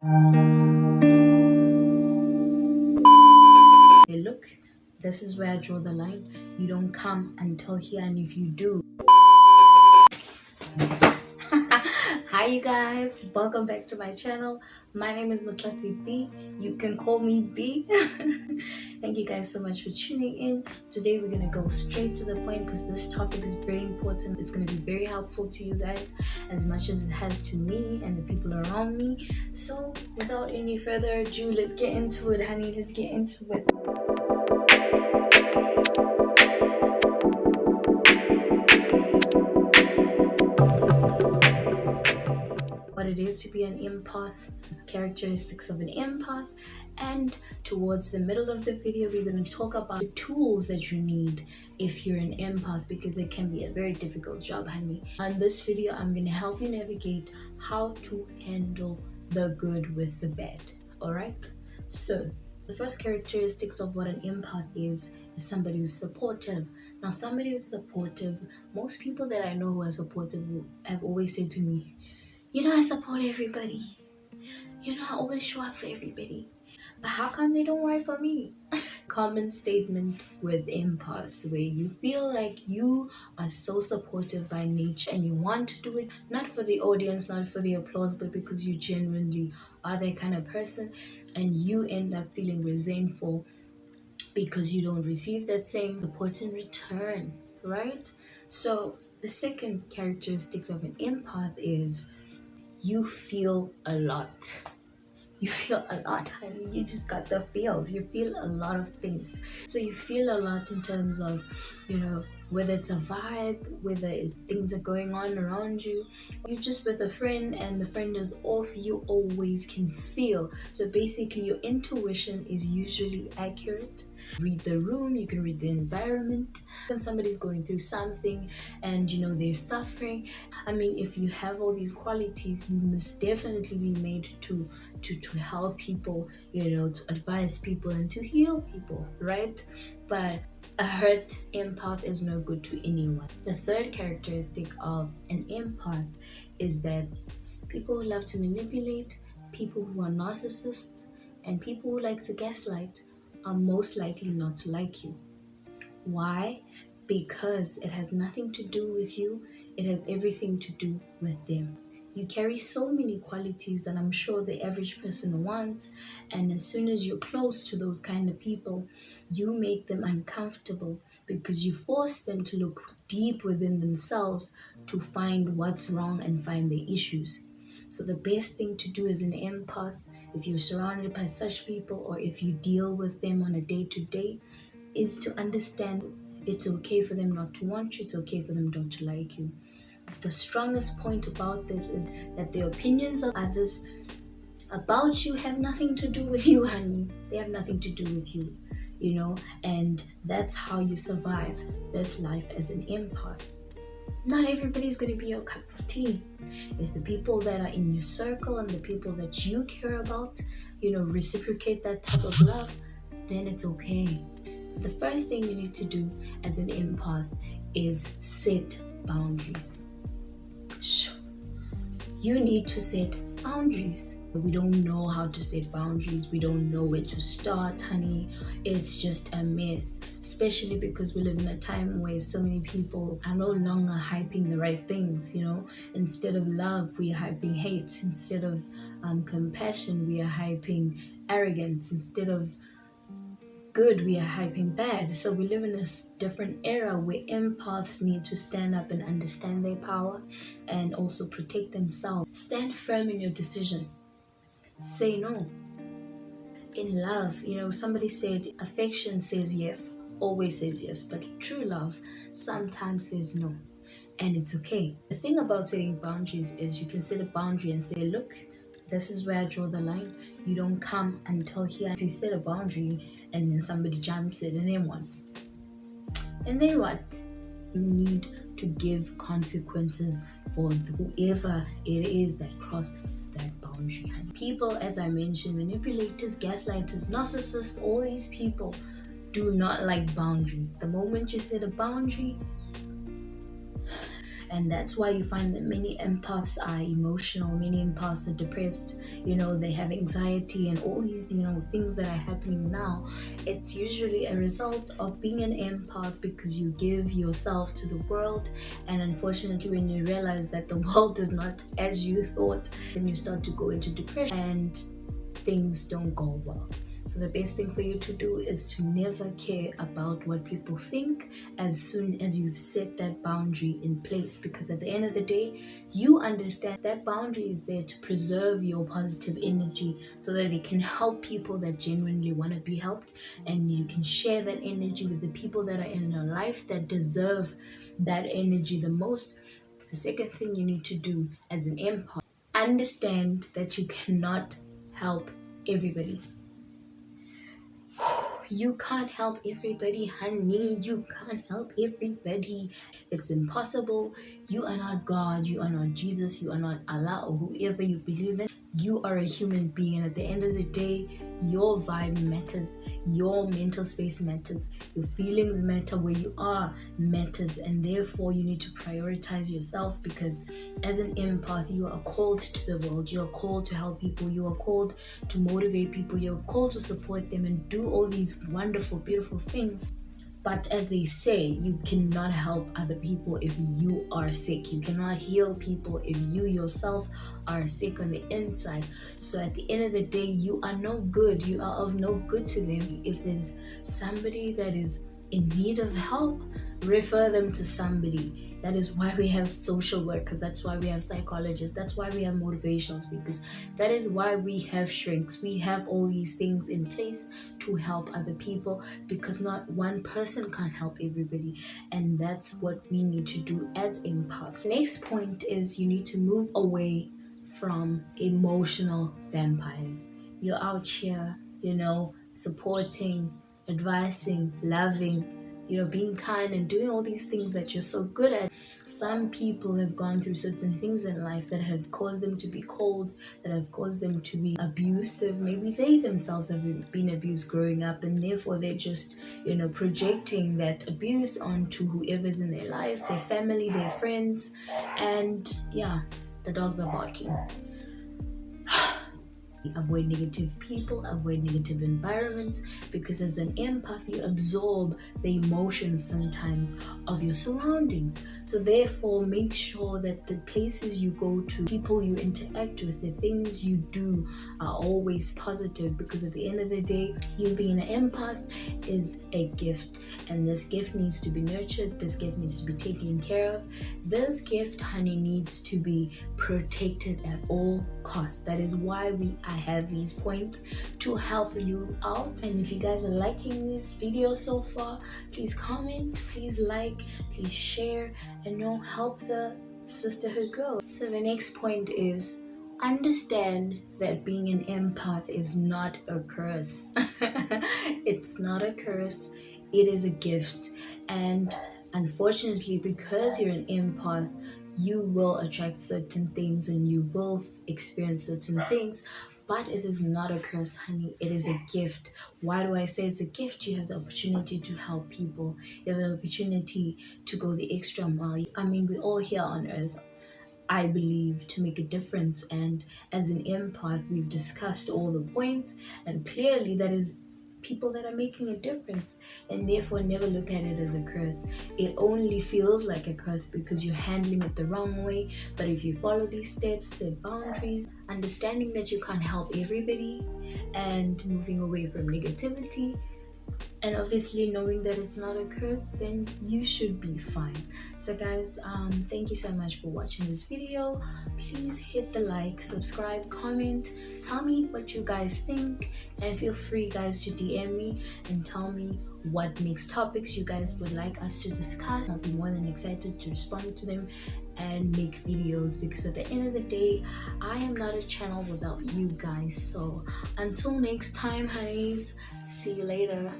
Say, look, this is where I draw the line. You don't come until here, and if you do. Hi you guys, welcome back to my channel. My name is Mutlati B. You can call me B. Thank you guys so much for tuning in. Today we're gonna go straight to the point because this topic is very important. It's gonna be very helpful to you guys as much as it has to me and the people around me. So without any further ado, let's get into it, honey. Let's get into it. What it is to be an empath, characteristics of an empath, and towards the middle of the video we're going to talk about the tools that you need if you're an empath, because it can be a very difficult job, honey. On this video I'm going to help you navigate how to handle the good with the bad. All right, so the first characteristics of what an empath is somebody who's supportive. Now, somebody who's supportive, most people that I know who are supportive have always said to me, you know, I support everybody. You know, I always show up for everybody. But how come they don't worry for me? Common statement with empaths, where you feel like you are so supportive by nature and you want to do it not for the audience, not for the applause, but because you genuinely are that kind of person, and you end up feeling resentful because you don't receive that same support in return, right? So the second characteristic of an empath is you feel a lot. You feel a lot, honey. You just got the feels. You feel a lot of things. So you feel a lot in terms of, you know, whether it's a vibe, whether things are going on around you. You're just with a friend and the friend is off, you always can feel. So basically your intuition is usually accurate. Read the room, you can read the environment. When somebody's going through something and you know they're suffering, I mean, if you have all these qualities, you must definitely be made to help people, you know, to advise people and to heal people, right? But a hurt empath is no good to anyone. The third characteristic of an empath is that people who love to manipulate, people who are narcissists, and people who like to gaslight are most likely not to like you. Why? Because it has nothing to do with you, it has everything to do with them. You carry so many qualities that I'm sure the average person wants, and as soon as you're close to those kind of people, you make them uncomfortable because you force them to look deep within themselves to find what's wrong and find the issues. So the best thing to do as an empath, if you're surrounded by such people or if you deal with them on a day-to-day, is to understand it's okay for them not to want you, it's okay for them not to like you. The strongest point about this is that the opinions of others about you have nothing to do with you, honey. They have nothing to do with you, you know, and that's how you survive this life as an empath. Not everybody's going to be your cup of tea. If the people that are in your circle and the people that you care about, you know, reciprocate that type of love, then it's okay. The first thing you need to do as an empath is set boundaries. You need to set boundaries. We don't know how to set boundaries. We don't know where to start, honey. It's just a mess, especially because we live in a time where so many people are no longer hyping the right things, you know. Instead of love, we are hyping hate. Instead of compassion, we are hyping arrogance. Instead of good, we are hyping bad. So we live in this different era where empaths need to stand up and understand their power and also protect themselves. Stand firm in your decision. Say no. In love, you know, somebody said affection says yes, always says yes, but true love sometimes says no, and it's okay. The thing about setting boundaries is you can set a boundary and say, look, this is where I draw the line. You don't come until here. If you set a boundary and then somebody jumps it, and then what? And then what? You need to give consequences for whoever it is that crossed that boundary. And people, as I mentioned, manipulators, gaslighters, narcissists, all these people do not like boundaries. The moment you set a boundary, And that's why you find that many empaths are emotional, many empaths are depressed, they have anxiety and all these, things that are happening now. It's usually a result of being an empath because you give yourself to the world, and unfortunately when you realize that the world is not as you thought, then you start to go into depression and things don't go well. So the best thing for you to do is to never care about what people think as soon as you've set that boundary in place, because at the end of the day, you understand that boundary is there to preserve your positive energy so that it can help people that genuinely want to be helped, and you can share that energy with the people that are in your life that deserve that energy the most. The second thing you need to do as an empath, understand that you cannot help everybody. You can't help everybody, honey. You can't help everybody. It's impossible. You are not God. You are not Jesus. You are not Allah or whoever you believe in. You are a human being, and at the end of the day, your vibe matters. Your mental space matters. Your feelings matter. Where you are matters, and therefore you need to prioritize yourself, because as an empath, you are called to the world. You are called to help people. You are called to motivate people. You are called to support them and do all these wonderful, beautiful things. But as they say, you cannot help other people if you are sick. You cannot heal people if you yourself are sick on the inside. So at the end of the day, you are no good. You are of no good to them. If there's somebody that is in need of help, refer them to somebody. That is why we have social workers. That's why we have psychologists. That's why we have motivational speakers. That is why we have shrinks. We have all these things in place to help other people, because not one person can help everybody, and that's what we need to do as empaths. The next point is you need to move away from emotional vampires. You're out here, supporting, advising, loving, being kind and doing all these things that you're so good at. Some people have gone through certain things in life that have caused them to be cold, that have caused them to be abusive. Maybe they themselves have been abused growing up, and therefore they're just, projecting that abuse onto whoever's in their life, their family, their friends, and yeah, the dogs are barking. Avoid negative people, avoid negative environments, because as an empath, you absorb the emotions sometimes of your surroundings. So therefore, make sure that the places you go to, people you interact with, the things you do are always positive, because at the end of the day, you being an empath is a gift, and this gift needs to be nurtured. This gift needs to be taken care of. This gift, honey, needs to be protected at all costs. That is why I have these points to help you out. And if you guys are liking this video so far, please comment, please like, please share, and help the sisterhood grow. So the next point is understand that being an empath is not a curse. It's not a curse. It is a gift. And unfortunately, because you're an empath, you will attract certain things and you will experience certain things, but it is not a curse, honey. It is a gift. Why do I say it's a gift? You have the opportunity to help people. You have the opportunity to go the extra mile. I mean, we're all here on earth, I believe, to make a difference. And as an empath, we've discussed all the points, and clearly that is people that are making a difference, and therefore never look at it as a curse. It only feels like a curse because you're handling it the wrong way. But if you follow these steps, set boundaries, understanding that you can't help everybody, and moving away from negativity, and obviously knowing that it's not a curse, then you should be fine. So guys, thank you so much for watching this video. Please hit the like, subscribe, comment, tell me what you guys think, and feel free, guys, to DM me and tell me what next topics you guys would like us to discuss. I'll be more than excited to respond to them and make videos, because at the end of the day, I am not a channel without you guys. So until next time, honeys, see you later.